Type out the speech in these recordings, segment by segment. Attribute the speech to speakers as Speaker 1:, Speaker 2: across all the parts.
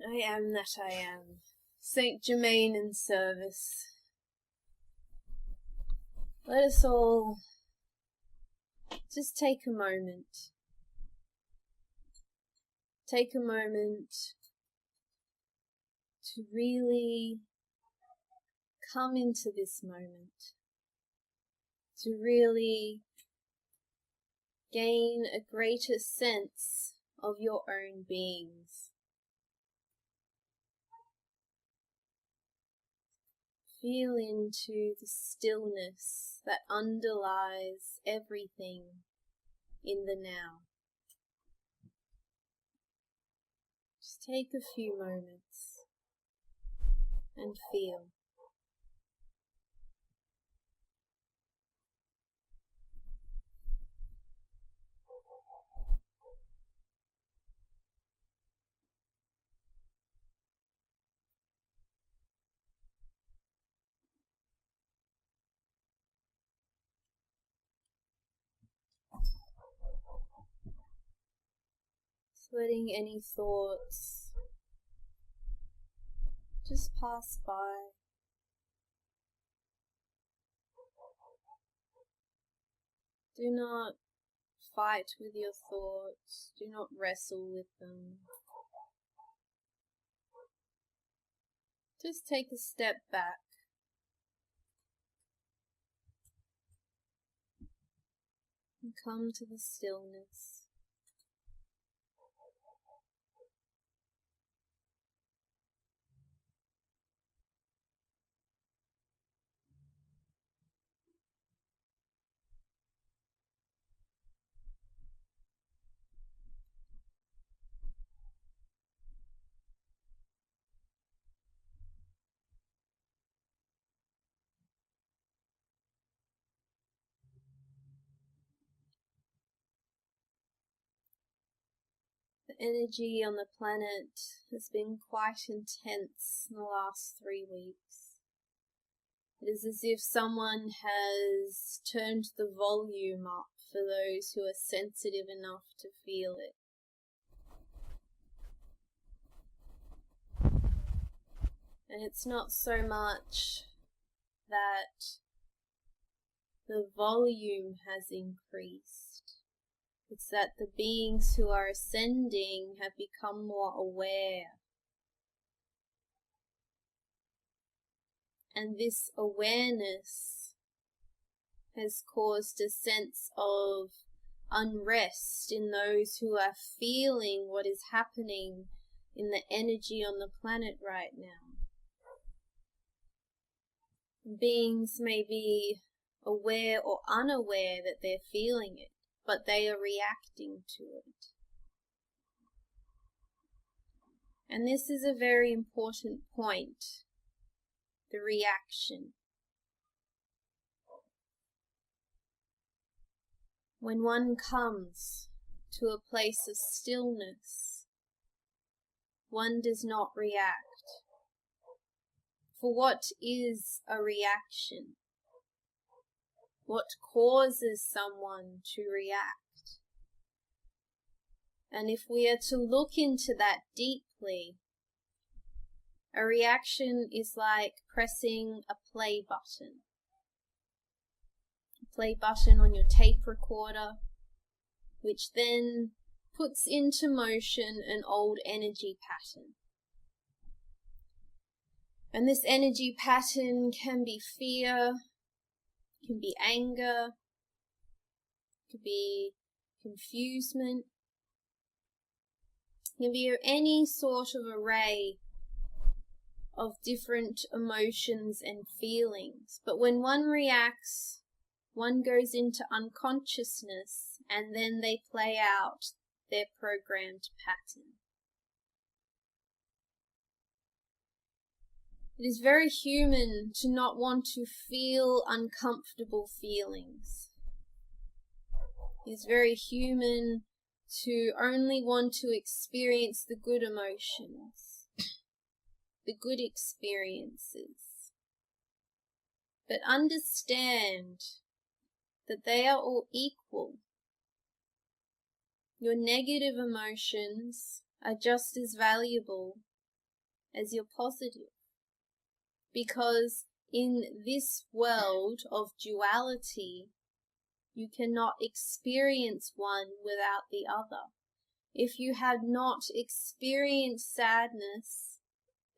Speaker 1: I am that I am. Saint Germain in service. Let us all just take a moment. Take a moment to really come into this moment. To really gain a greater sense of your own beings. Feel into the stillness that underlies everything in the now. Just take a few moments and feel. Letting any thoughts just pass by. Do not fight with your thoughts. Do not wrestle with them. Just take a step back. And come to the stillness. The energy on the planet has been quite intense in the last 3 weeks. It is as if someone has turned the volume up for those who are sensitive enough to feel it. And it's not so much that the volume has increased. It's that the beings who are ascending have become more aware. And this awareness has caused a sense of unrest in those who are feeling what is happening in the energy on the planet right now. Beings may be aware or unaware that they're feeling it, but they are reacting to it. And this is a very important point, the reaction. When one comes to a place of stillness, one does not react. For what is a reaction? What causes someone to react? And if we are to look into that deeply, a reaction is like pressing a play button. A play button on your tape recorder, which then puts into motion an old energy pattern. And this energy pattern can be fear, can be anger, could be confusement, can be any sort of array of different emotions and feelings. But when one reacts, one goes into unconsciousness and then they play out their programmed pattern. It is very human to not want to feel uncomfortable feelings. It is very human to only want to experience the good emotions, the good experiences. But understand that they are all equal. Your negative emotions are just as valuable as your positive. Because in this world of duality, you cannot experience one without the other. If you had not experienced sadness,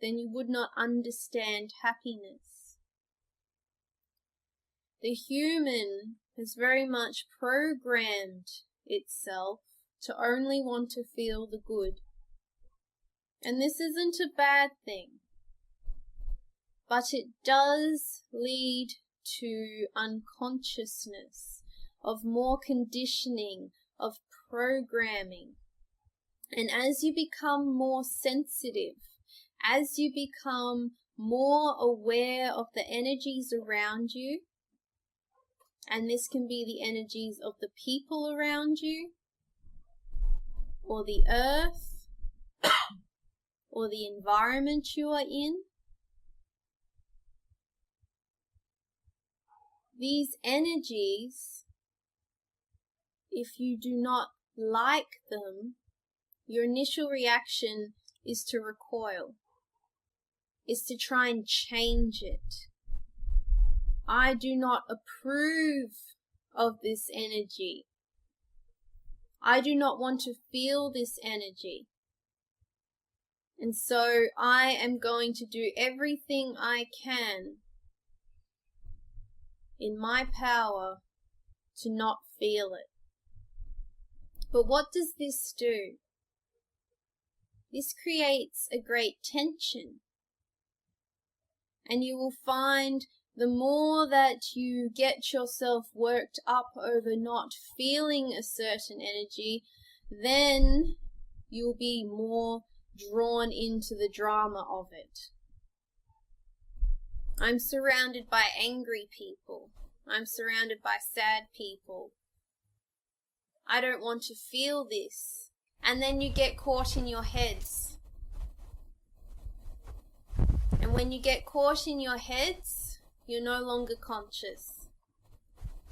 Speaker 1: then you would not understand happiness. The human has very much programmed itself to only want to feel the good. And this isn't a bad thing, but it does lead to unconsciousness, of more conditioning, of programming. And as you become more sensitive, as you become more aware of the energies around you, and this can be the energies of the people around you, or the earth, or the environment you are in, these energies, if you do not like them, your initial reaction is to recoil, is to try and change it. I do not approve of this energy. I do not want to feel this energy. And so I am going to do everything I can in my power to not feel it. But what does this do? This creates a great tension. And you will find the more that you get yourself worked up over not feeling a certain energy, then you'll be more drawn into the drama of it. I'm surrounded by angry people. I'm surrounded by sad people. I don't want to feel this. And then you get caught in your heads. And when you get caught in your heads, you're no longer conscious.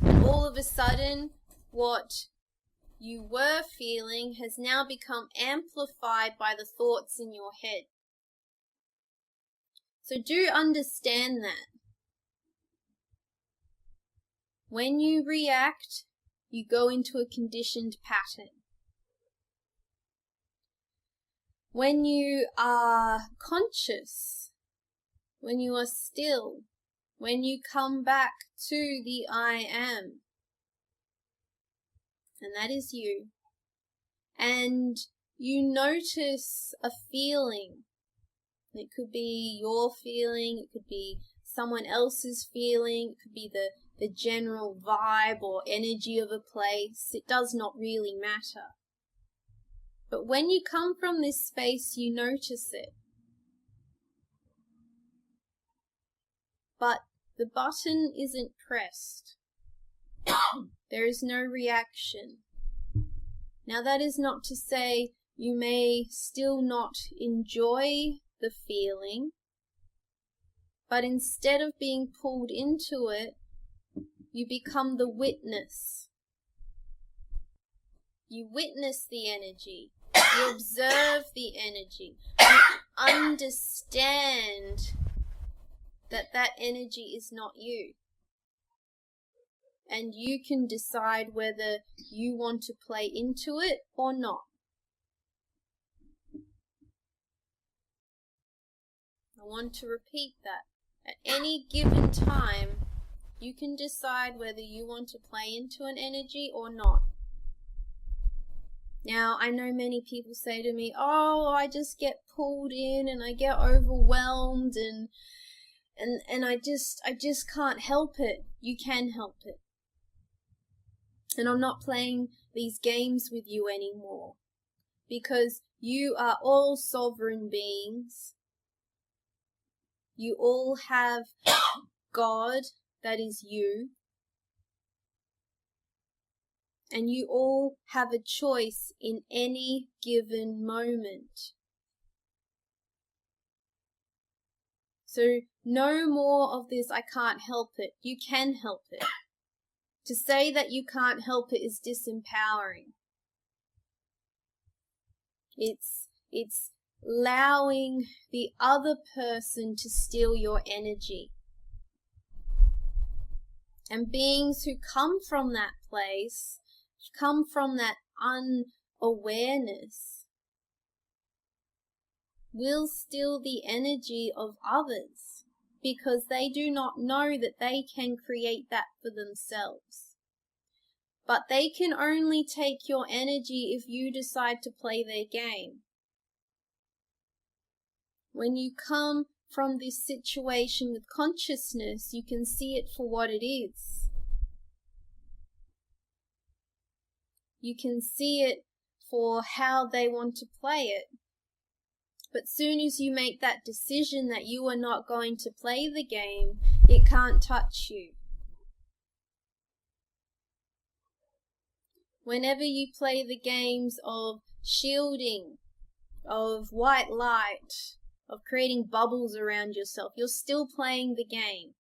Speaker 1: And all of a sudden, what you were feeling has now become amplified by the thoughts in your head. So do understand that. When you react, you go into a conditioned pattern. When you are conscious, when you are still, when you come back to the I am, and that is you, and you notice a feeling. It could be your feeling, it could be someone else's feeling, it could be the general vibe or energy of a place. It does not really matter. But when you come from this space, you notice it. But the button isn't pressed. There is no reaction. Now that is not to say you may still not enjoy the feeling, but instead of being pulled into it, you become the witness. You witness the energy. You observe the energy. You understand that that energy is not you. And you can decide whether you want to play into it or not. I want to repeat that. At any given time, you can decide whether you want to play into an energy or not. Now, I know many people say to me, oh, I just get pulled in and I get overwhelmed and I just can't help it. You can help it. And I'm not playing these games with you anymore, because you are all sovereign beings. You all have God, that is you. And you all have a choice in any given moment. So no more of this, I can't help it. You can help it. To say that you can't help it is disempowering. It's allowing the other person to steal your energy. And beings who come from that place, come from that unawareness, will steal the energy of others because they do not know that they can create that for themselves. But they can only take your energy if you decide to play their game. When you come from this situation with consciousness, you can see it for what it is. You can see it for how they want to play it. But soon as you make that decision that you are not going to play the game, it can't touch you. Whenever you play the games of shielding, of white light, of creating bubbles around yourself, you're still playing the game.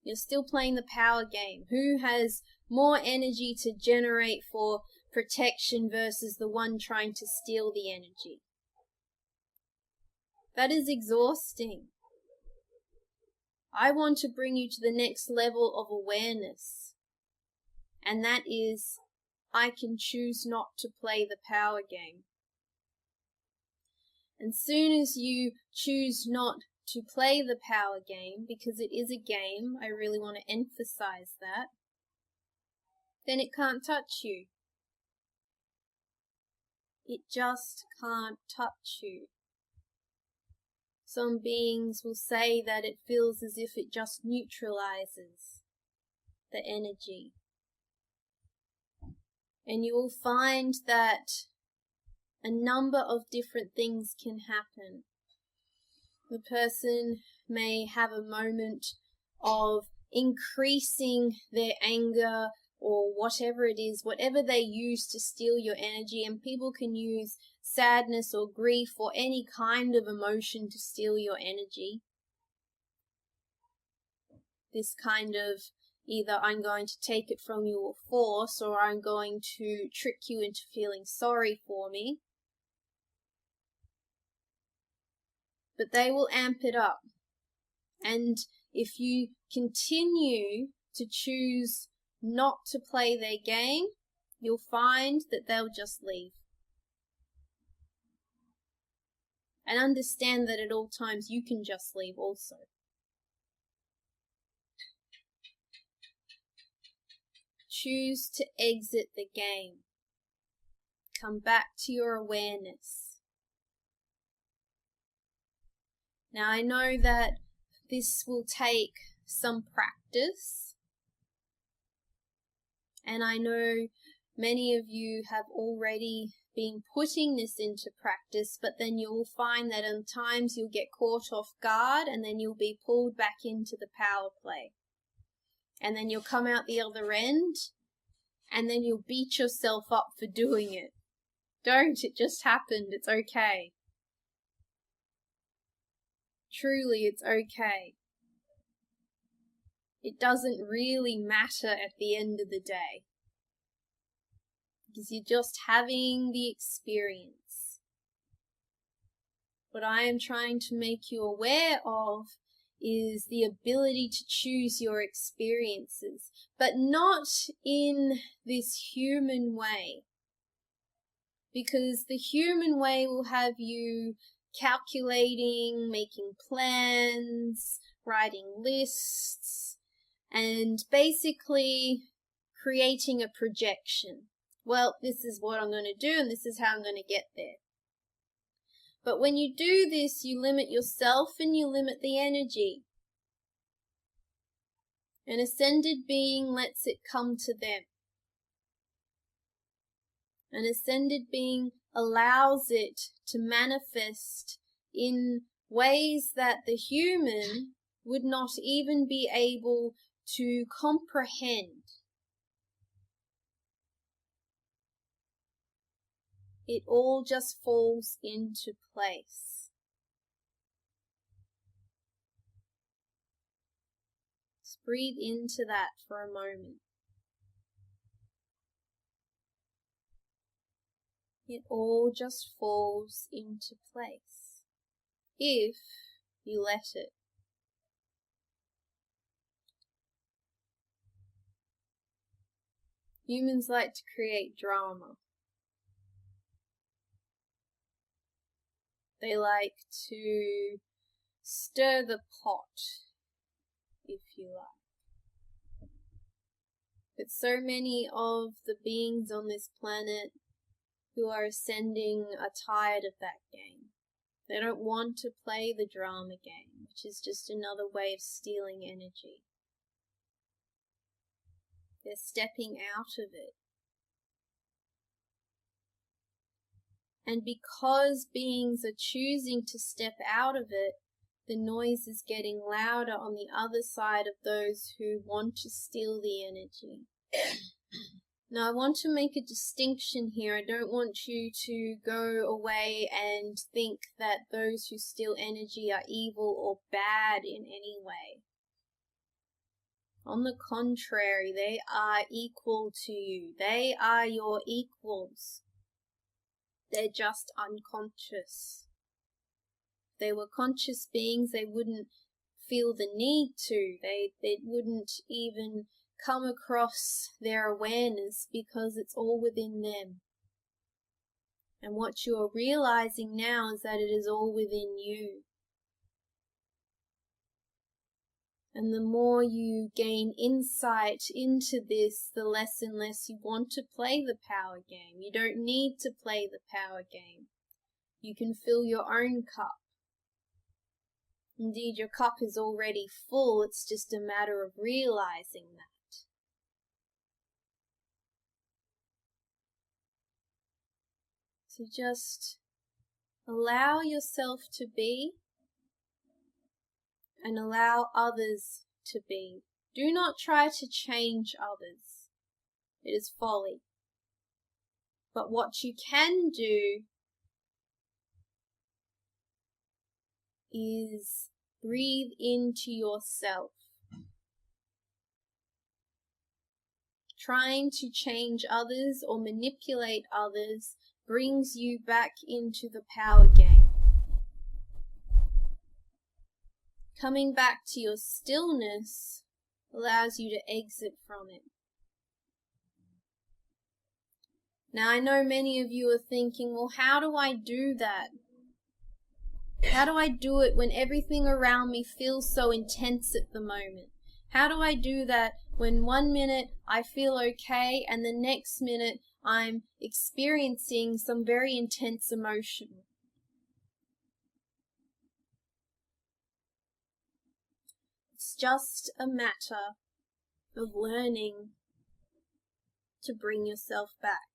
Speaker 1: You're still playing the power game. Who has more energy to generate for protection versus the one trying to steal the energy? That is exhausting. I want to bring you to the next level of awareness. And that is, I can choose not to play the power game. And soon as you choose not to play the power game, because it is a game, I really want to emphasize that, then it can't touch you. It just can't touch you. Some beings will say that it feels as if it just neutralizes the energy. And you will find that a number of different things can happen. The person may have a moment of increasing their anger or whatever it is, whatever they use to steal your energy, and people can use sadness or grief or any kind of emotion to steal your energy. This kind of either I'm going to take it from you or force, or I'm going to trick you into feeling sorry for me. But they will amp it up. And if you continue to choose not to play their game, you'll find that they'll just leave. And understand that at all times you can just leave also. Choose to exit the game. Come back to your awareness. Now I know that this will take some practice, and I know many of you have already been putting this into practice, but then you'll find that at times you'll get caught off guard and then you'll be pulled back into the power play. And then you'll come out the other end and then you'll beat yourself up for doing it. Don't, it just happened, it's okay. Truly, it's okay. It doesn't really matter at the end of the day, because you're just having the experience. What I am trying to make you aware of is the ability to choose your experiences, but not in this human way, because the human way will have you calculating, making plans, writing lists, and basically creating a projection. Well, this is what I'm going to do and this is how I'm going to get there. But when you do this, you limit yourself and you limit the energy. An ascended being lets it come to them. An ascended being allows it to manifest in ways that the human would not even be able to comprehend. It all just falls into place. Just breathe into that for a moment. It all just falls into place if you let it. Humans like to create drama. They like to stir the pot, if you like. But so many of the beings on this planet who are ascending are tired of that game. They don't want to play the drama game, which is just another way of stealing energy. They're stepping out of it. And because beings are choosing to step out of it, the noise is getting louder on the other side of those who want to steal the energy. Now, I want to make a distinction here. I don't want you to go away and think that those who steal energy are evil or bad in any way. On the contrary, they are equal to you. They are your equals. They're just unconscious. If they were conscious beings, they wouldn't feel the need to. They wouldn't even come across their awareness because it's all within them. And what you are realizing now is that it is all within you. And the more you gain insight into this, the less and less you want to play the power game. You don't need to play the power game. You can fill your own cup. Indeed, your cup is already full. It's just a matter of realizing that. So just allow yourself to be, and allow others to be. Do not try to change others. It is folly. But what you can do is breathe into yourself. Trying to change others or manipulate others brings you back into the power game. Coming back to your stillness allows you to exit from it. Now, I know many of you are thinking, well, how do I do that? How do I do it when everything around me feels so intense at the moment? How do I do that when 1 minute I feel okay and the next minute I'm experiencing some very intense emotion? It's just a matter of learning to bring yourself back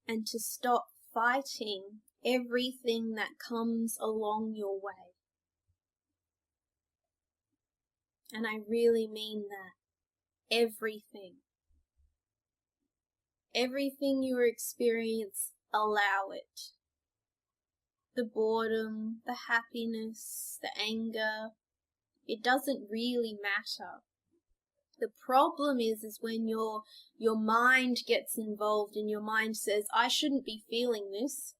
Speaker 1: and to stop fighting everything that comes along your way. And I really mean that. Everything. Everything you experience, allow it. The boredom, the happiness, the anger, it doesn't really matter. The problem is when your mind gets involved and your mind says, I shouldn't be feeling this.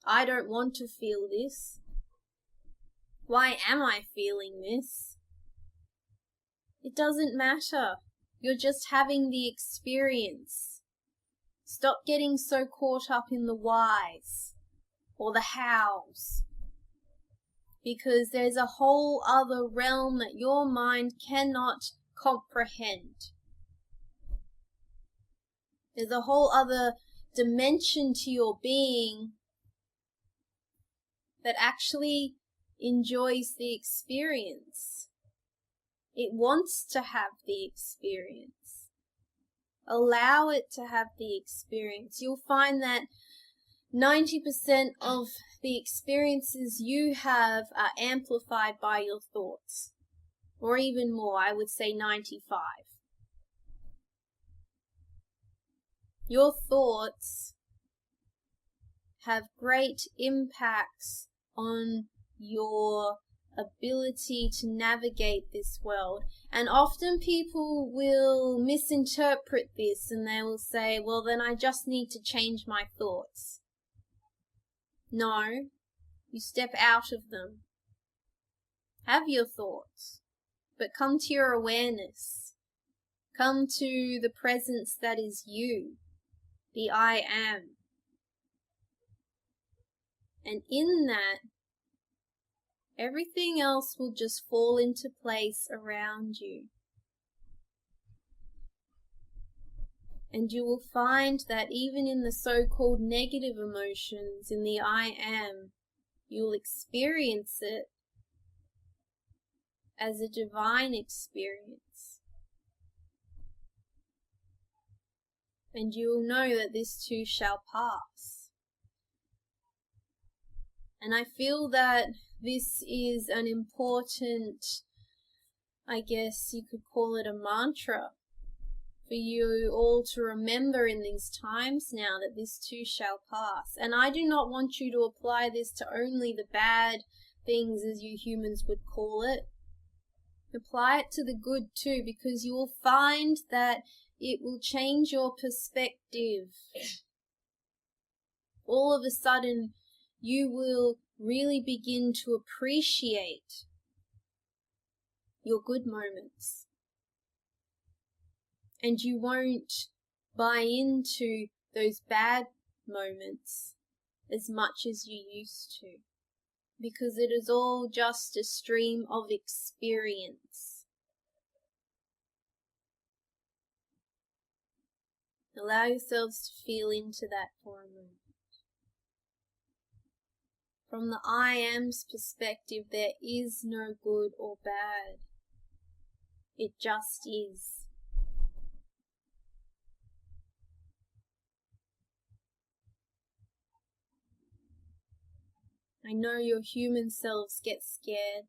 Speaker 1: I don't want to feel this. Why am I feeling this? It doesn't matter. You're just having the experience. Stop getting so caught up in the whys or the hows, because there's a whole other realm that your mind cannot comprehend. There's a whole other dimension to your being that actually enjoys the experience. It wants to have the experience. Allow it to have the experience. You'll find that 90% of the experiences you have are amplified by your thoughts. Or even more, I would say 95. Your thoughts have great impacts on your ability to navigate this world. And often people will misinterpret this and they will say, well, then I just need to change my thoughts. No, you step out of them. Have your thoughts, but come to your awareness. Come to the presence that is you, the I am. And in that, everything else will just fall into place around you. And you will find that even in the so-called negative emotions, in the I am, you'll experience it as a divine experience. And you will know that this too shall pass. And I feel that this is an important, I guess you could call it a mantra, for you all to remember in these times now, that this too shall pass. And I do not want you to apply this to only the bad things, as you humans would call it. Apply it to the good too, because you will find that it will change your perspective. All of a sudden, you will really begin to appreciate your good moments. And you won't buy into those bad moments as much as you used to, because it is all just a stream of experience. Allow yourselves to feel into that for a moment. From the I am's perspective, there is no good or bad. It just is. I know your human selves get scared.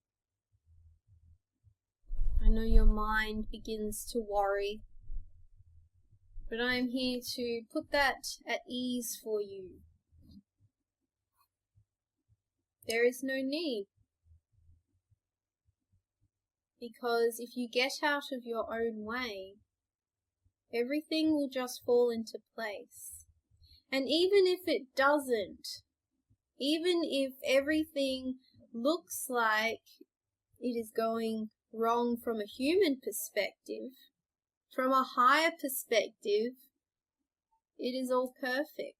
Speaker 1: I know your mind begins to worry. But I am here to put that at ease for you. There is no need. Because if you get out of your own way, everything will just fall into place. And even if it doesn't, even if everything looks like it is going wrong from a human perspective, from a higher perspective, it is all perfect.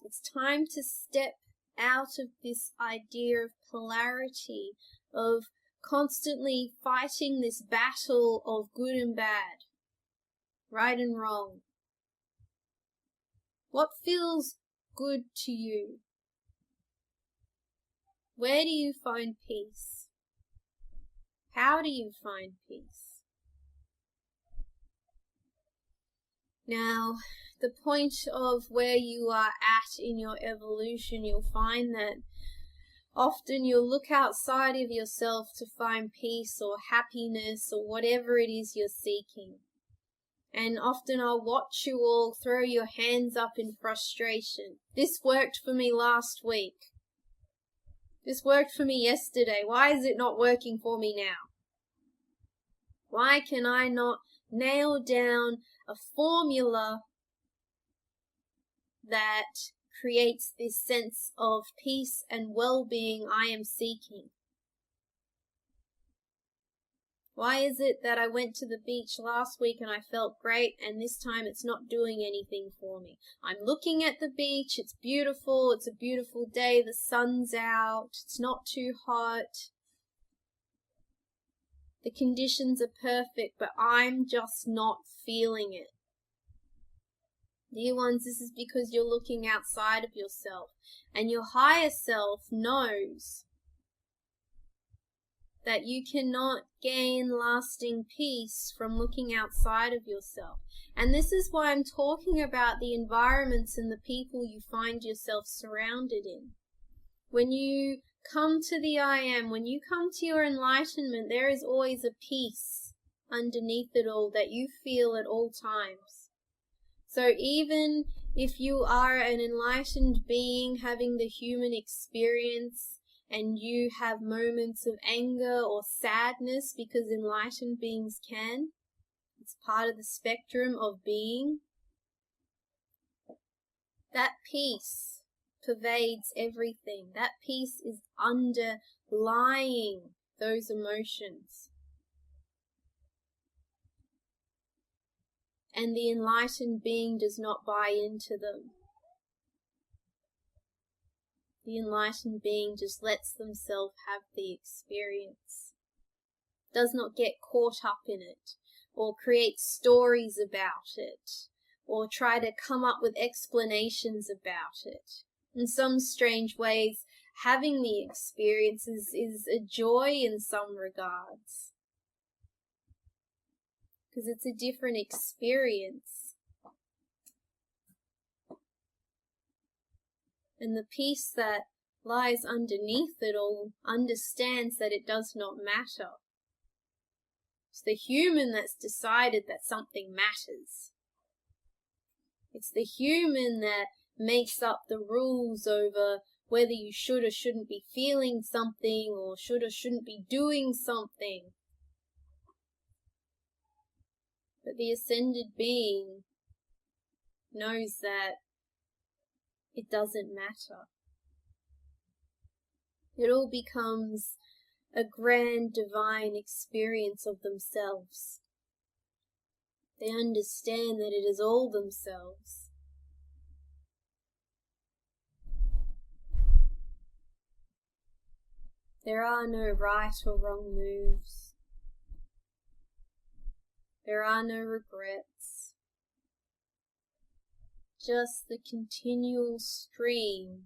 Speaker 1: It's time to step out of this idea of polarity, of constantly fighting this battle of good and bad, right and wrong. What feels good to you? Where do you find peace? How do you find peace? Now, the point of where you are at in your evolution, you'll find that often you'll look outside of yourself to find peace or happiness or whatever it is you're seeking. And often I'll watch you all throw your hands up in frustration. This worked for me last week. This worked for me yesterday. Why is it not working for me now? Why can I not nail down a formula that creates this sense of peace and well-being I am seeking? Why is it that I went to the beach last week and I felt great, and this time it's not doing anything for me? I'm looking at the beach, it's beautiful, it's a beautiful day, the sun's out, it's not too hot. The conditions are perfect, but I'm just not feeling it. Dear ones, this is because you're looking outside of yourself, and your higher self knows that you cannot gain lasting peace from looking outside of yourself. And this is why I'm talking about the environments and the people you find yourself surrounded in. When you come to the I am, when you come to your enlightenment, there is always a peace underneath it all that you feel at all times. So even if you are an enlightened being having the human experience and you have moments of anger or sadness, because enlightened beings can, it's part of the spectrum of being, that peace pervades everything. That peace is underlying those emotions. And the enlightened being does not buy into them. The enlightened being just lets themselves have the experience, does not get caught up in it, or create stories about it, or try to come up with explanations about it. In some strange ways, having the experience is a joy in some regards, because it's a different experience. And the peace that lies underneath it all understands that it does not matter. It's the human that's decided that something matters. It's the human that makes up the rules over whether you should or shouldn't be feeling something, or should or shouldn't be doing something. But the ascended being knows that it doesn't matter. It all becomes a grand divine experience of themselves. They understand that it is all themselves. There are no right or wrong moves. There are no regrets. Just the continual stream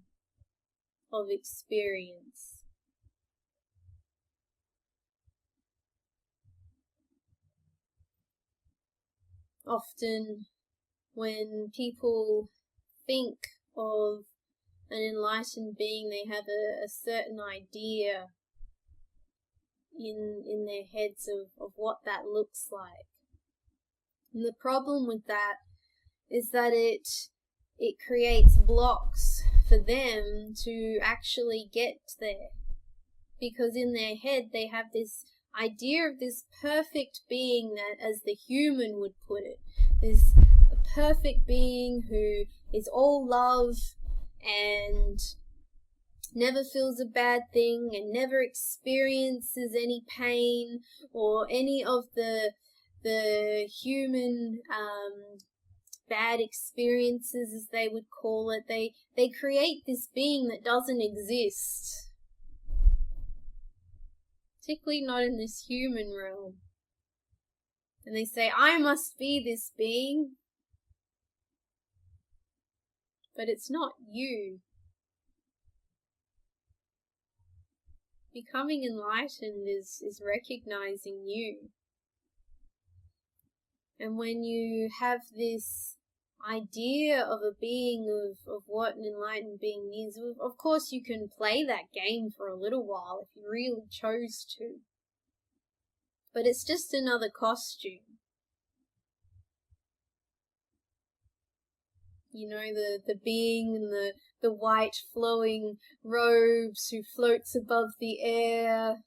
Speaker 1: of experience. Often when people think of an enlightened being, they have a certain idea in their heads of what that looks like. And the problem with that is that it creates blocks for them to actually get there. Because in their head they have this idea of this perfect being that, as the human would put it, this perfect being who is all love and never feels a bad thing and never experiences any pain or any of the human bad experiences, as they would call it. They create this being that doesn't exist, particularly not in this human realm. And they say, I must be this being. But it's not you. Becoming enlightened is recognizing you. And when you have this idea of a being, of what an enlightened being is, of course you can play that game for a little while if you really chose to. But it's just another costume. You know, the being in the white flowing robes who floats above the air,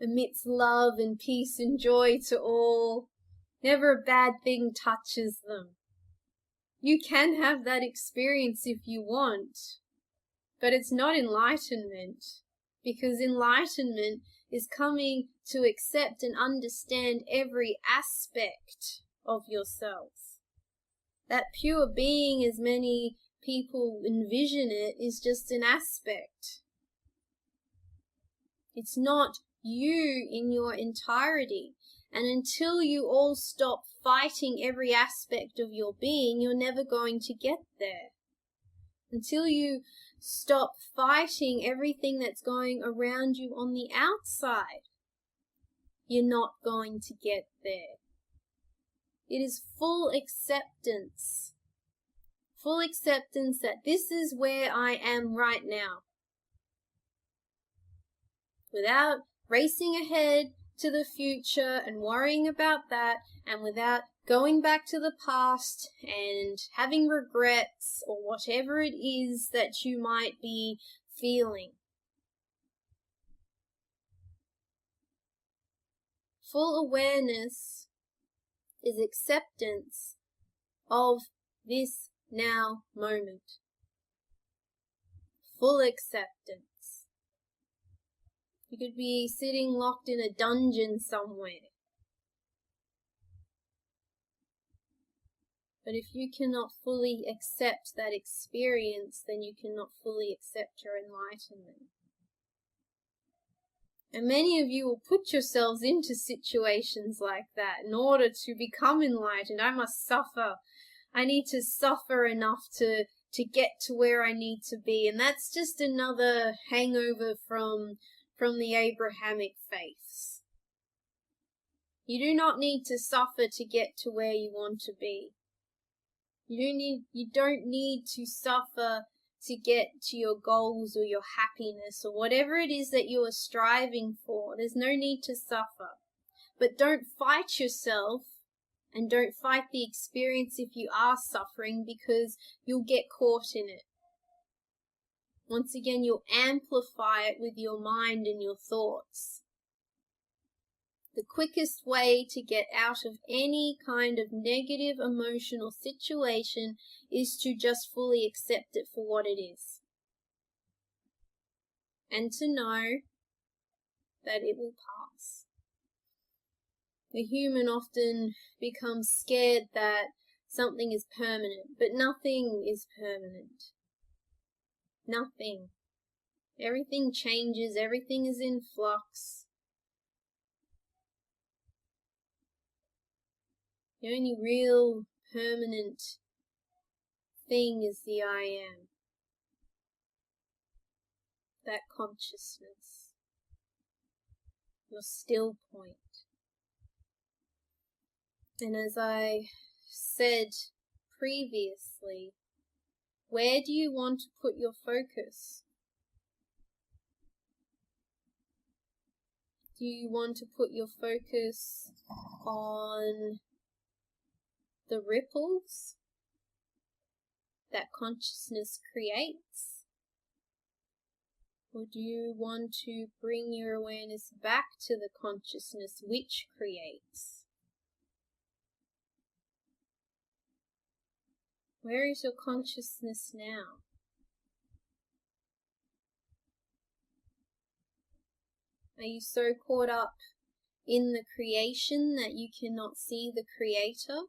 Speaker 1: emits love and peace and joy to all. Never a bad thing touches them. You can have that experience if you want, but it's not enlightenment, because enlightenment is coming to accept and understand every aspect of yourself. That pure being, as many people envision it, is just an aspect. It's not you in your entirety. And until you all stop fighting every aspect of your being, you're never going to get there. Until you stop fighting everything that's going around you on the outside, you're not going to get there. It is full acceptance. Full acceptance that this is where I am right now. Without racing ahead, to the future and worrying about that, and without going back to the past and having regrets or whatever it is that you might be feeling. Full awareness is acceptance of this now moment. Full acceptance. You could be sitting locked in a dungeon somewhere. But if you cannot fully accept that experience, then you cannot fully accept your enlightenment. And many of you will put yourselves into situations like that in order to become enlightened. I must suffer. I need to suffer enough to get to where I need to be. And that's just another hangover from the Abrahamic faiths. You do not need to suffer to get to where you want to be. You don't need to suffer to get to your goals or your happiness or whatever it is that you are striving for. There's no need to suffer. But don't fight yourself and don't fight the experience if you are suffering, because you'll get caught in it. Once again, you'll amplify it with your mind and your thoughts. The quickest way to get out of any kind of negative emotional situation is to just fully accept it for what it is. And to know that it will pass. The human often becomes scared that something is permanent, but nothing is permanent. Nothing. Everything changes, everything is in flux. The only real permanent thing is the I am. That consciousness. Your still point. And as I said previously, where do you want to put your focus? Do you want to put your focus on the ripples that consciousness creates? Or do you want to bring your awareness back to the consciousness which creates? Where is your consciousness now? Are you so caught up in the creation that you cannot see the creator?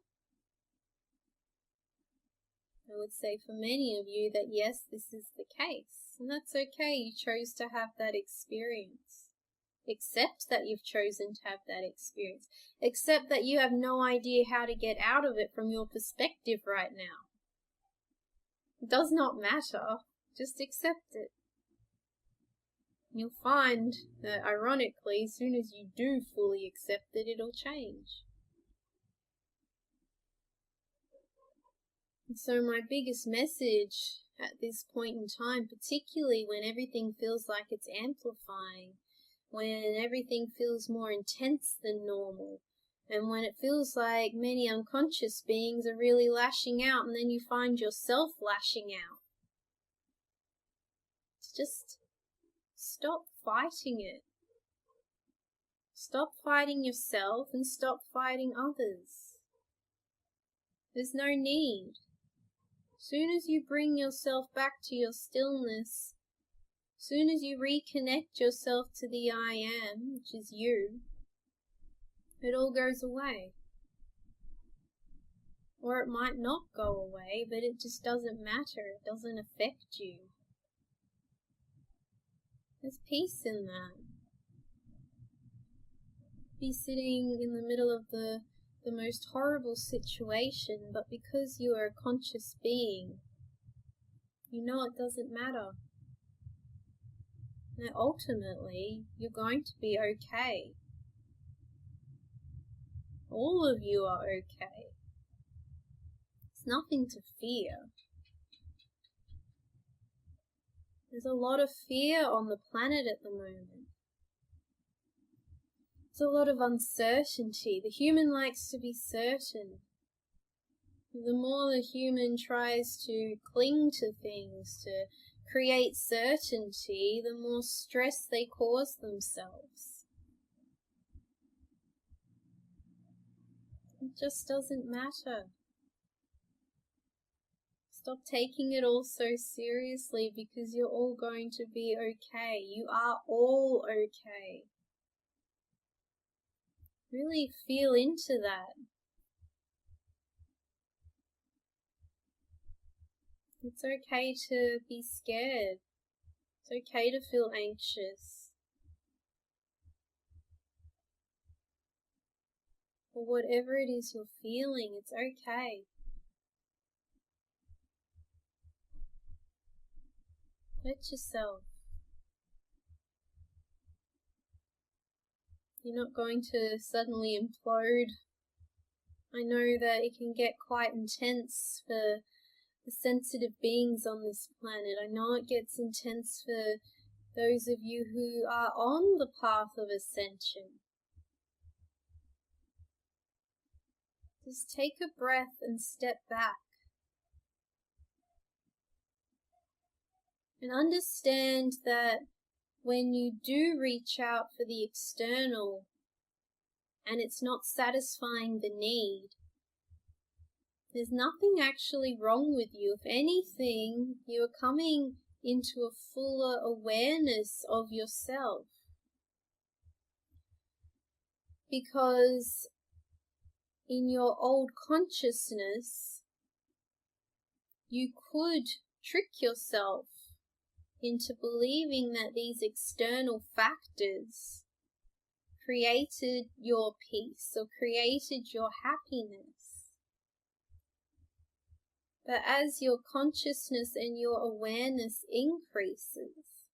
Speaker 1: I would say for many of you that yes, this is the case. And that's okay, you chose to have that experience. Accept that you've chosen to have that experience. Accept that you have no idea how to get out of it from your perspective right now. It does not matter. Just accept it. You'll find that, ironically, as soon as you do fully accept it, it'll change. And so my biggest message at this point in time, particularly when everything feels like it's amplifying, when everything feels more intense than normal, and when it feels like many unconscious beings are really lashing out, and then you find yourself lashing out. Just stop fighting it. Stop fighting yourself and stop fighting others. There's no need. Soon as you bring yourself back to your stillness, soon as you reconnect yourself to the I am, which is you, it all goes away. Or it might not go away, but it just doesn't matter. It doesn't affect you. There's peace in that. Be sitting in the middle of the most horrible situation, but because you are a conscious being, you know it doesn't matter. Now ultimately, you're going to be okay. All of you are okay. There's nothing to fear. There's a lot of fear on the planet at the moment. There's a lot of uncertainty. The human likes to be certain. The more the human tries to cling to things, to create certainty, the more stress they cause themselves. It just doesn't matter. Stop taking it all so seriously, because you're all going to be okay. You are all okay. Really feel into that. It's okay to be scared. It's okay to feel anxious. Or whatever it is you're feeling, it's okay. Let yourself. You're not going to suddenly implode. I know that it can get quite intense for the sensitive beings on this planet. I know it gets intense for those of you who are on the path of ascension. Just take a breath and step back. And understand that when you do reach out for the external and it's not satisfying the need, there's nothing actually wrong with you. If anything, you're coming into a fuller awareness of yourself. Because in your old consciousness, you could trick yourself into believing that these external factors created your peace or created your happiness. But as your consciousness and your awareness increases,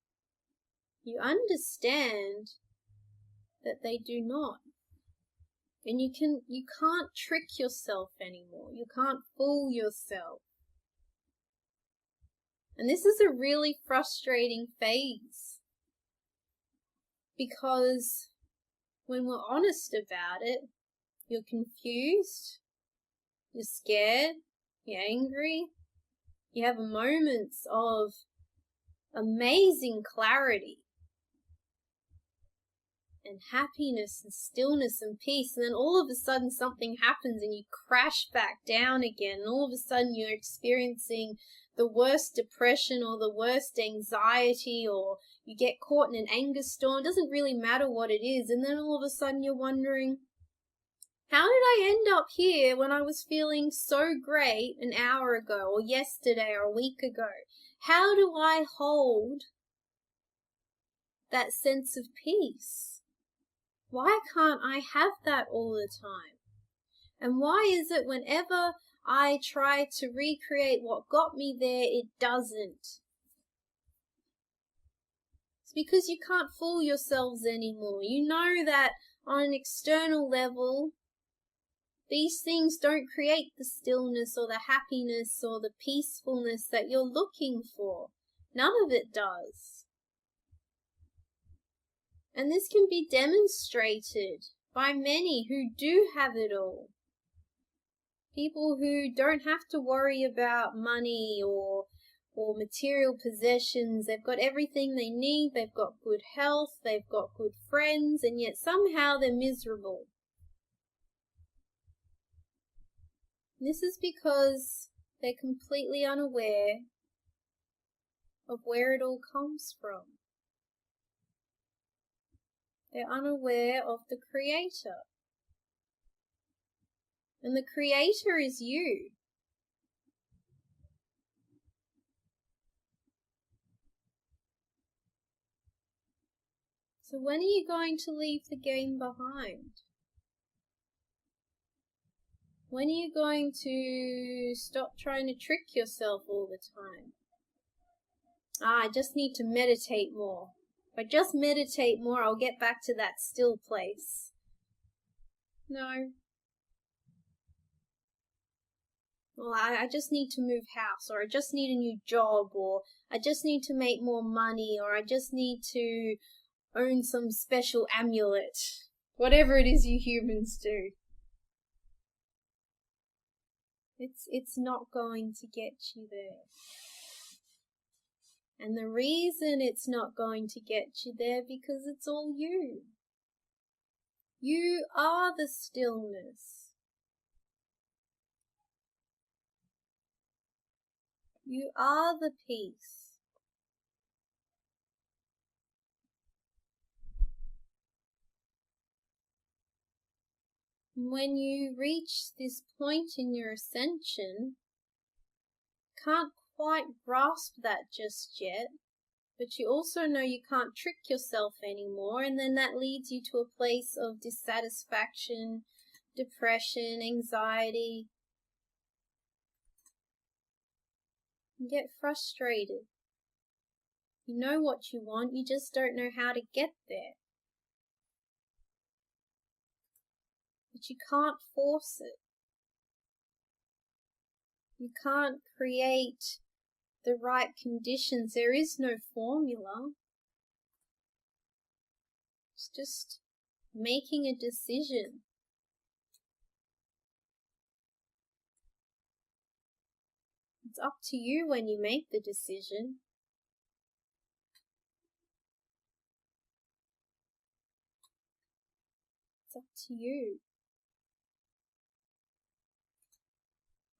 Speaker 1: you understand that they do not. And you can't trick yourself anymore. You can't fool yourself. And this is a really frustrating phase, because when we're honest about it, you're confused, you're scared, you're angry, you have moments of amazing clarity and happiness and stillness and peace, and then all of a sudden something happens and you crash back down again, and all of a sudden you're experiencing the worst depression or the worst anxiety, or you get caught in an anger storm. It doesn't really matter what it is, and then all of a sudden you're wondering, how did I end up here when I was feeling so great an hour ago or yesterday or a week ago? How do I hold that sense of peace? Why can't I have that all the time? And why is it whenever I try to recreate what got me there, it doesn't? It's because you can't fool yourselves anymore. You know that on an external level, these things don't create the stillness or the happiness or the peacefulness that you're looking for. None of it does. And this can be demonstrated by many who do have it all. People who don't have to worry about money or material possessions. They've got everything they need. They've got good health. They've got good friends. And yet somehow they're miserable. This is because they're completely unaware of where it all comes from. They're unaware of the Creator. And the Creator is you. So when are you going to leave the game behind? When are you going to stop trying to trick yourself all the time? I just need to meditate more. If I just meditate more, I'll get back to that still place. No. Well, I just need to move house, or I just need a new job, or I just need to make more money, or I just need to own some special amulet. whatever it is you humans do. It's not going to get you there. And the reason it's not going to get you there because it's all you. You are the stillness. You are the peace. When you reach this point in your ascension, can't quite grasp that just yet, but you also know you can't trick yourself anymore, and then that leads you to a place of dissatisfaction, depression, anxiety. You get frustrated. You know what you want, you just don't know how to get there. But you can't force it. You can't create the right conditions. There is no formula. It's just making a decision. It's up to you when you make the decision. It's up to you.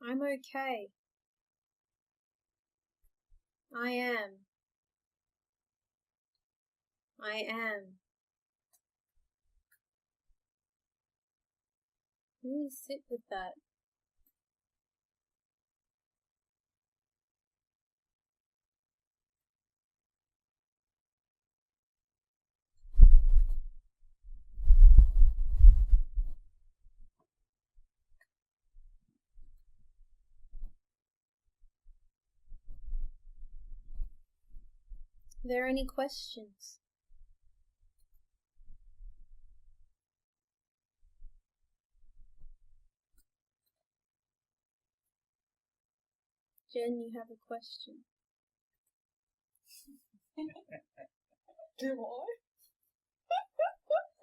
Speaker 1: I'm okay. I am. I am. Really sit with that. Are there any questions? Jen, you have a question.
Speaker 2: Do I?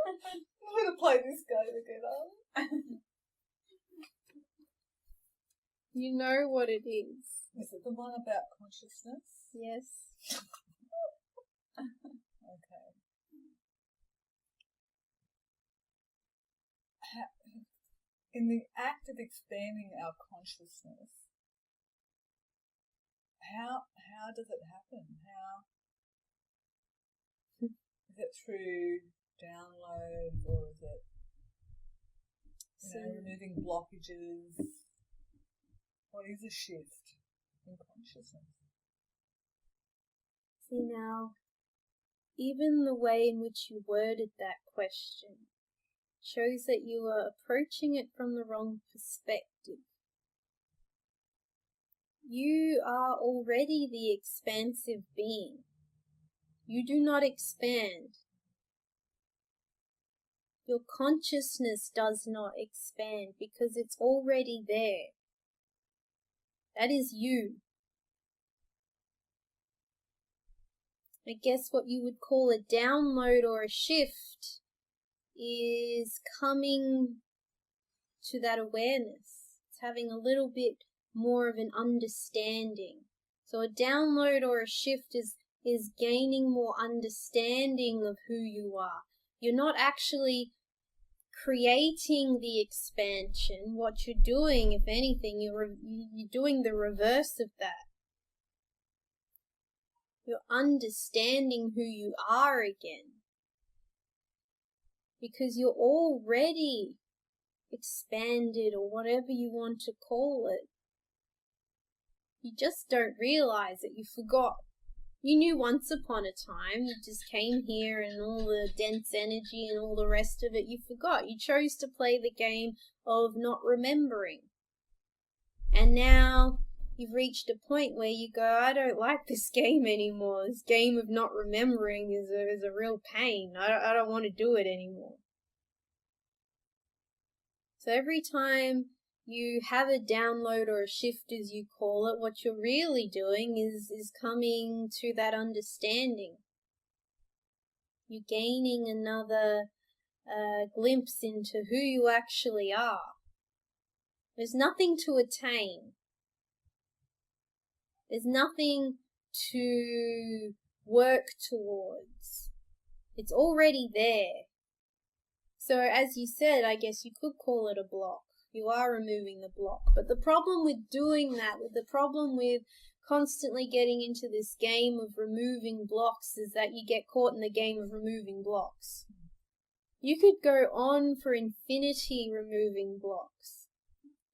Speaker 2: I'm going to play this game again,
Speaker 1: You know what it is.
Speaker 2: Is it the one about consciousness?
Speaker 1: Yes.
Speaker 2: Okay. In the act of expanding our consciousness, how does it happen? Is it through download, or is it removing blockages? What is a shift in consciousness?
Speaker 1: See now, even the way in which you worded that question shows that you are approaching it from the wrong perspective. You are already the expansive being. You do not expand. Your consciousness does not expand because it's already there. That is you. I guess what you would call a download or a shift is coming to that awareness. It's having a little bit more of an understanding. So a download or a shift is gaining more understanding of who you are. You're not actually creating the expansion. What you're doing, if anything, you're doing the reverse of that. You're understanding who you are again. Because you're already expanded, or whatever you want to call it. You just don't realize it. You forgot. You knew once upon a time. You just came here and all the dense energy and all the rest of it, you forgot. You chose to play the game of not remembering. And now you've reached a point where you go, I don't like this game anymore. This game of not remembering is a real pain. I don't want to do it anymore. So every time you have a download or a shift, as you call it, what you're really doing is coming to that understanding. You're gaining another a glimpse into who you actually are. There's nothing to attain. There's nothing to work towards. It's already there. So as you said, I guess you could call it a block. You are removing the block. But the problem with doing that, the problem with constantly getting into this game of removing blocks, is that you get caught in the game of removing blocks. You could go on for infinity removing blocks.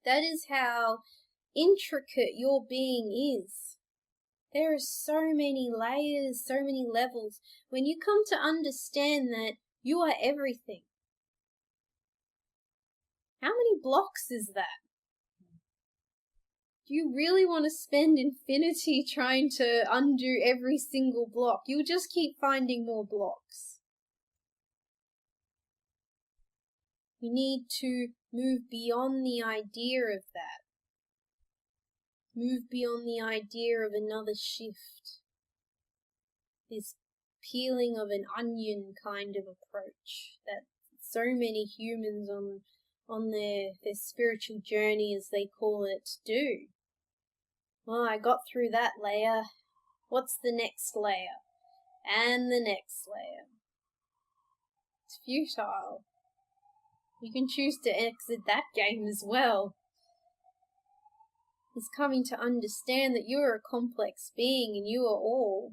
Speaker 1: That is how intricate your being is. There are so many layers, so many levels. When you come to understand that you are everything, how many blocks is that? Do you really want to spend infinity trying to undo every single block? You'll just keep finding more blocks. You need to move beyond the idea of that. Move beyond the idea of another shift. This peeling of an onion kind of approach that so many humans on their spiritual journey, as they call it, do. Well, I got through that layer. What's the next layer? And the next layer. It's futile. You can choose to exit that game as well. It's coming to understand that you are a complex being and you are all.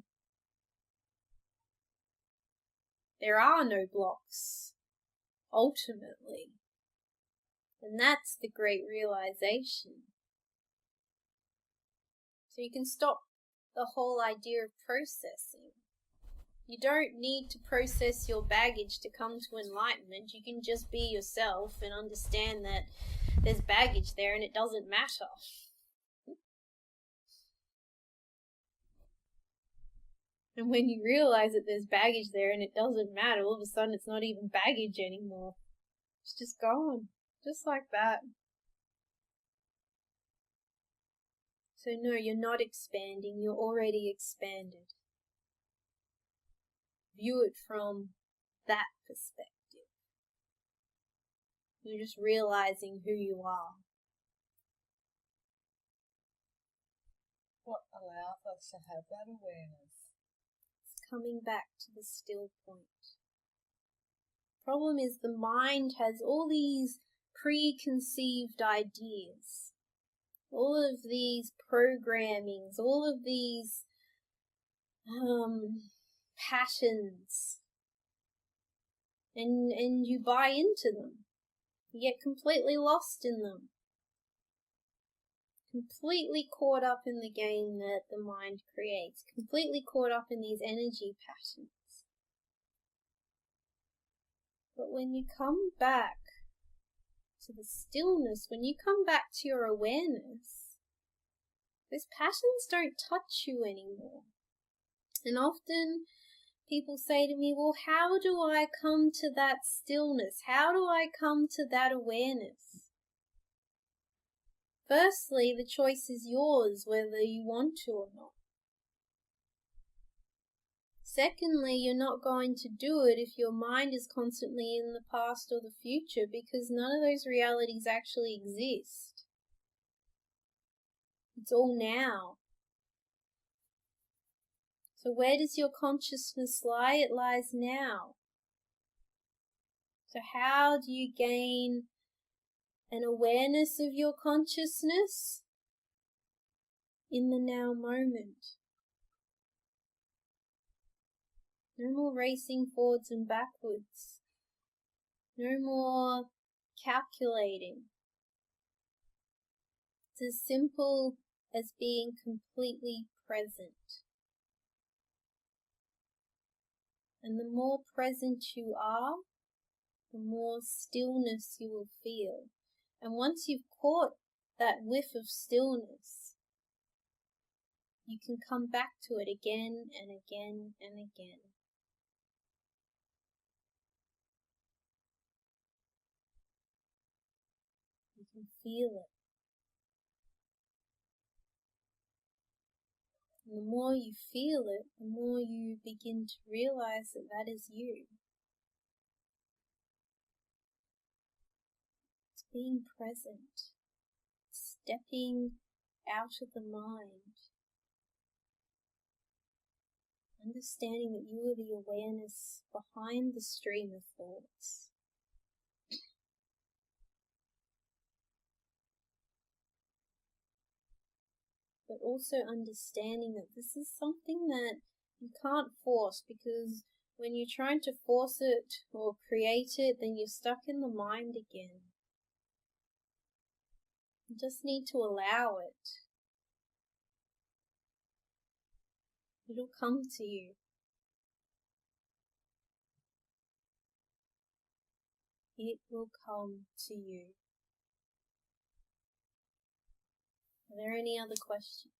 Speaker 1: There are no blocks, ultimately. And that's the great realization. So you can stop the whole idea of processing. You don't need to process your baggage to come to enlightenment. You can just be yourself and understand that there's baggage there and it doesn't matter. And when you realize that there's baggage there and it doesn't matter, all of a sudden it's not even baggage anymore. It's just gone. Just like that. So no, you're not expanding. You're already expanded. View it from that perspective. You're just realizing who you are.
Speaker 2: What allows us to have that awareness?
Speaker 1: It's coming back to the still point. Problem is the mind has all these preconceived ideas, all of these programmings, all of these patterns, and you buy into them. You get completely lost in them, completely caught up in the game that the mind creates, completely caught up in these energy patterns. But when you come back to the stillness, when you come back to your awareness, those patterns don't touch you anymore. And often people say to me, well, how do I come to that stillness? How do I come to that awareness? Firstly, the choice is yours whether you want to or not. Secondly, you're not going to do it if your mind is constantly in the past or the future, because none of those realities actually exist. It's all now. So where does your consciousness lie? It lies now. So how do you gain an awareness of your consciousness? In the now moment. No more racing forwards and backwards. No more calculating. It's as simple as being completely present. And the more present you are, the more stillness you will feel. And once you've caught that whiff of stillness, you can come back to it again and again and again. You can feel it. And the more you feel it, the more you begin to realize that that is you. being present, stepping out of the mind, understanding that you are the awareness behind the stream of thoughts. But also understanding that this is something that you can't force, because when you're trying to force it or create it, then you're stuck in the mind again. You just need to allow it. It'll come to you. It will come to you. Are there any other questions?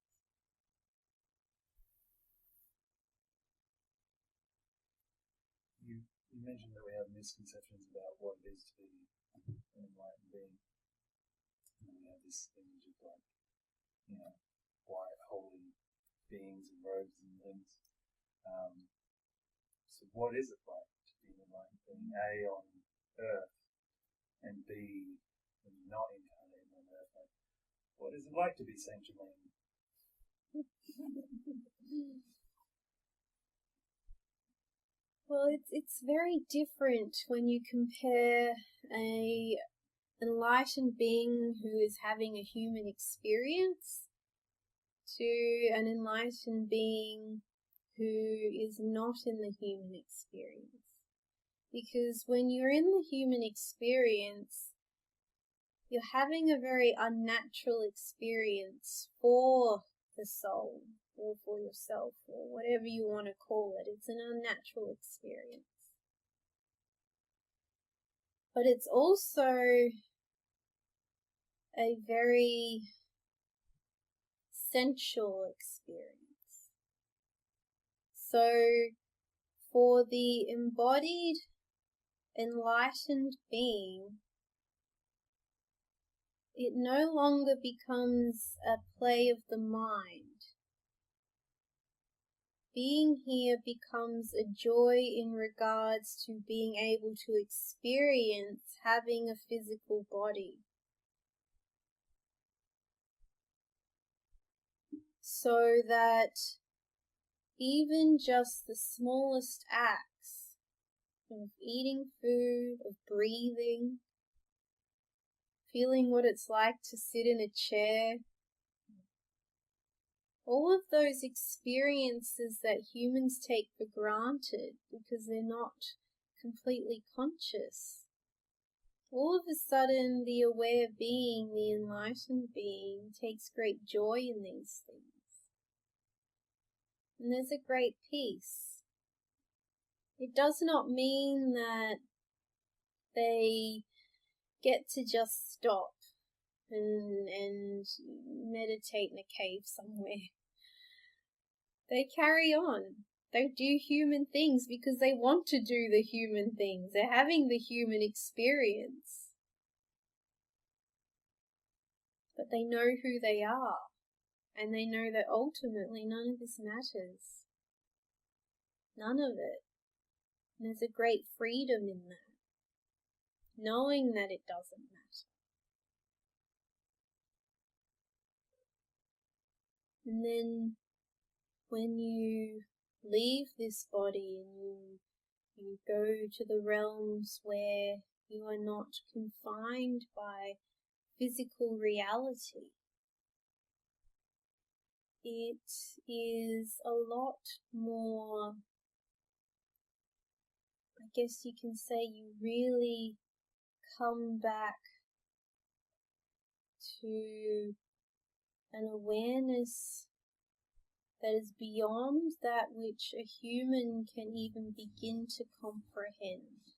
Speaker 3: You mentioned that we have misconceptions about what it is to be an enlightened being. And we have this image of white, holy beings and robes and things. So what is it like to be an enlightened being? A, on Earth, and B, when you're not incarnated on Earth. Like, what is it like to be Saint Germain?
Speaker 1: Well, it's very different when you compare a enlightened being who is having a human experience to an enlightened being who is not in the human experience. Because when you're in the human experience, you're having a very unnatural experience for the soul, or for yourself, or whatever you want to call it. It's an unnatural experience. But it's also a very sensual experience. So for the embodied, enlightened being, it no longer becomes a play of the mind. Being here becomes a joy in regards to being able to experience having a physical body. So that even just the smallest acts of eating food, of breathing, feeling what it's like to sit in a chair, all of those experiences that humans take for granted because they're not completely conscious, all of a sudden the aware being, the enlightened being, takes great joy in these things. And there's a great peace. It does not mean that they get to just stop and meditate in a cave somewhere. They carry on. They do human things because they want to do the human things. They're having the human experience. But they know who they are. And they know that ultimately none of this matters. None of it. And there's a great freedom in that. Knowing that it doesn't matter. And then when you leave this body and you go to the realms where you are not confined by physical reality, it is a lot more, I guess you can say, you really come back to an awareness that is beyond that which a human can even begin to comprehend.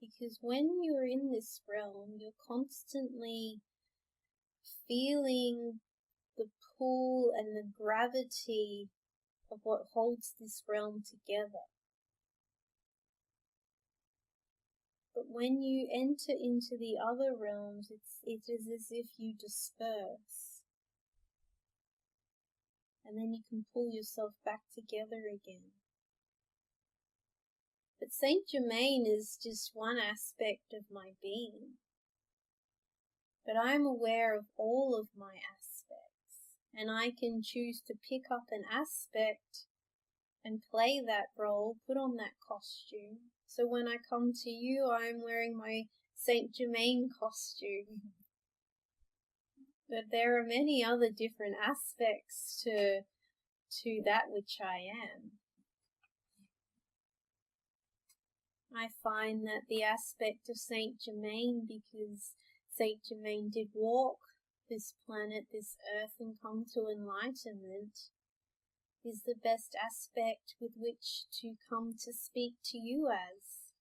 Speaker 1: Because when you're in this realm, you're constantly feeling the pull and the gravity of what holds this realm together. But when you enter into the other realms, it is as if you disperse. And then you can pull yourself back together again. But Saint Germain is just one aspect of my being. but I'm aware of all of my aspects, and I can choose to pick up an aspect and play that role, put on that costume. So when I come to you, I'm wearing my Saint Germain costume. But there are many other different aspects to that which I am. I find that the aspect of Saint Germain, because Saint Germain did walk this planet, this earth, and come to enlightenment, is the best aspect with which to come to speak to you as.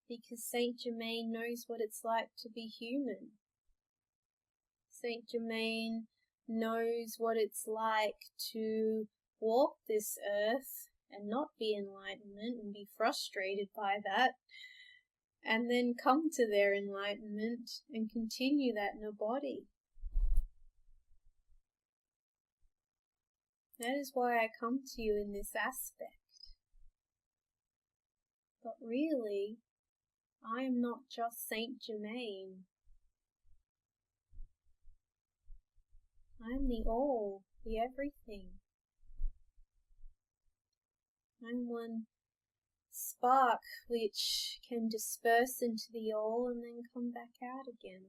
Speaker 1: Because Saint Germain knows what it's like to be human. Saint Germain knows what it's like to walk this earth and not be enlightenment and be frustrated by that, and then come to their enlightenment and continue that in a body. That is why I come to you in this aspect. But really, I am not just Saint Germain. I am the all, the everything. I'm one spark which can disperse into the all and then come back out again.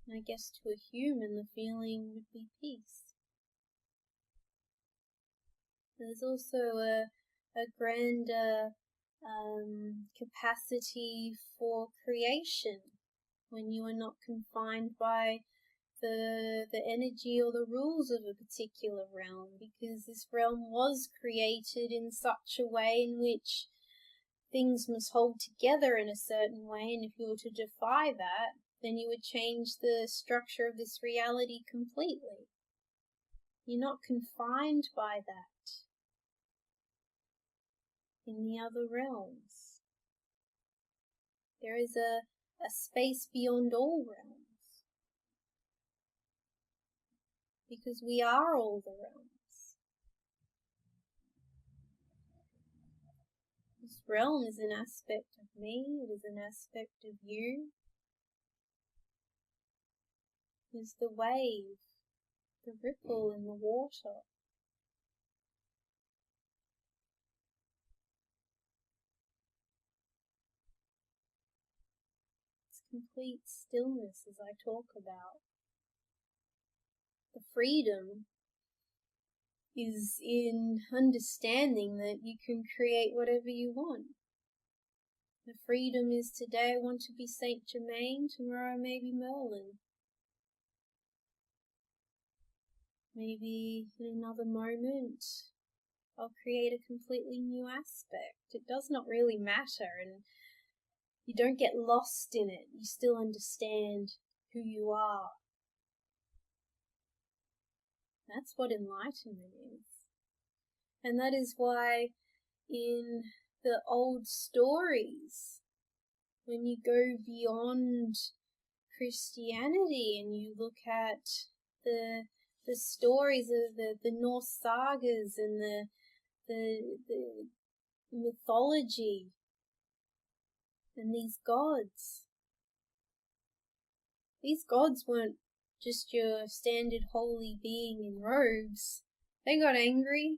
Speaker 1: And I guess to a human the feeling would be peace. There's also a grander capacity for creation when you are not confined by the energy or the rules of a particular realm, because this realm was created in such a way in which things must hold together in a certain way, and if you were to defy that, then you would change the structure of this reality completely. You're not confined by that in the other realms. There is a space beyond all realms, because we are all the realms. This realm is an aspect of me, it is an aspect of you. It is the wave, the ripple in the water. It's complete stillness as I talk about. The freedom is in understanding that you can create whatever you want. The freedom is today I want to be Saint Germain, tomorrow maybe Merlin. Maybe in another moment I'll create a completely new aspect. It does not really matter, and you don't get lost in it. You still understand who you are. That's what enlightenment is. And that is why in the old stories, when you go beyond Christianity and you look at the stories of the Norse sagas and the mythology and these gods weren't just your standard holy being in robes. They got angry.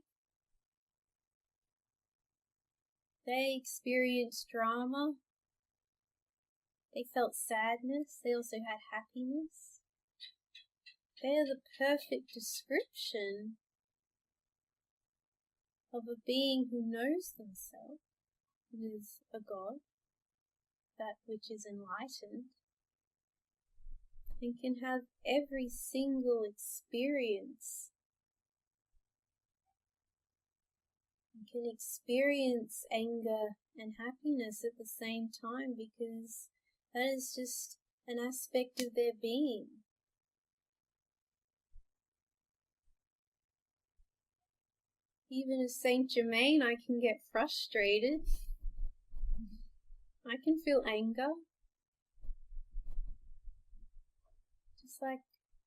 Speaker 1: They experienced drama. They felt sadness. They also had happiness. They are the perfect description of a being who knows themselves, who is a god, that which is enlightened, and can have every single experience. You can experience anger and happiness at the same time, because that is just an aspect of their being. Even as Saint Germain, I can get frustrated. I can feel anger. Just like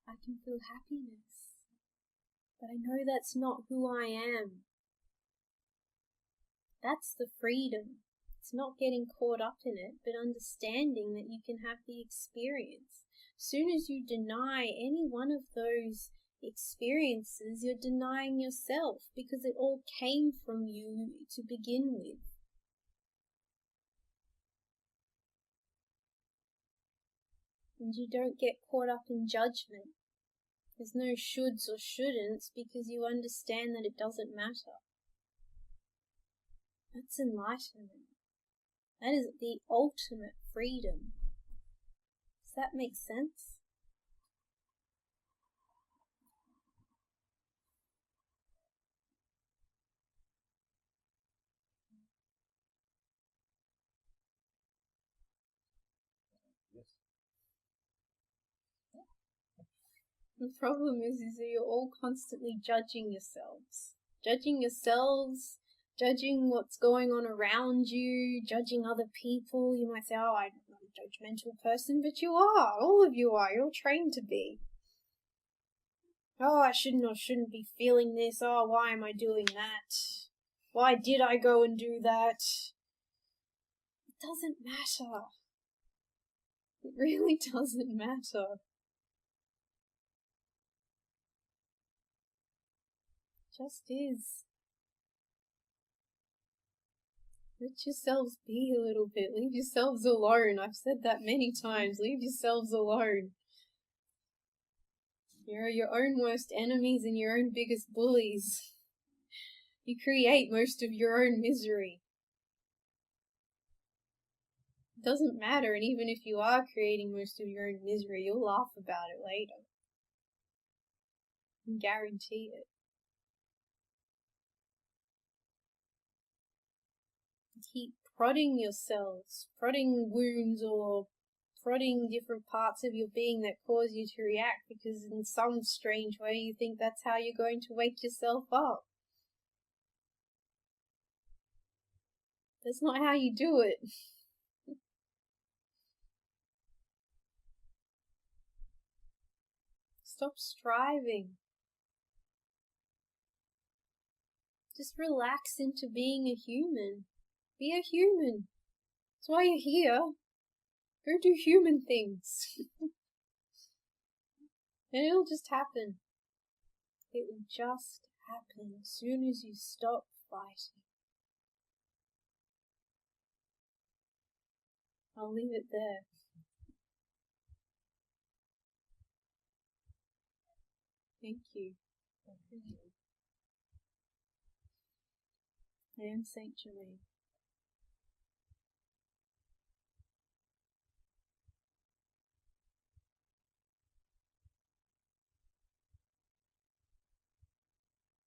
Speaker 1: I can feel happiness. But I know that's not who I am. That's the freedom. It's not getting caught up in it, but understanding that you can have the experience. Soon as you deny any one of those experiences, you're denying yourself, because it all came from you to begin with. And you don't get caught up in judgment. There's no shoulds or shouldn'ts, because you understand that it doesn't matter. That's enlightenment. That is the ultimate freedom. Does that make sense?
Speaker 3: Yes.
Speaker 1: The problem is that you're all constantly judging yourselves. Judging what's going on around you, judging other people. You might say, oh, I'm not a judgmental person, but you are. All of you are. You're all trained to be. Oh, I shouldn't or shouldn't be feeling this. Oh, why am I doing that? Why did I go and do that? It doesn't matter. It really doesn't matter. Just is. Let yourselves be a little bit. Leave yourselves alone. I've said that many times. Leave yourselves alone. You're your own worst enemies and your own biggest bullies. You create most of your own misery. It doesn't matter, and even if you are creating most of your own misery, you'll laugh about it later. I can guarantee it. Keep prodding yourselves, prodding wounds or prodding different parts of your being that cause you to react, because in some strange way you think that's how you're going to wake yourself up. That's not how you do it. Stop striving. Just relax into being a human. Be a human. That's why you're here. Go do human things. And it'll just happen. It will just happen as soon as you stop fighting. I'll leave it there. Thank you. I am Saint Germain.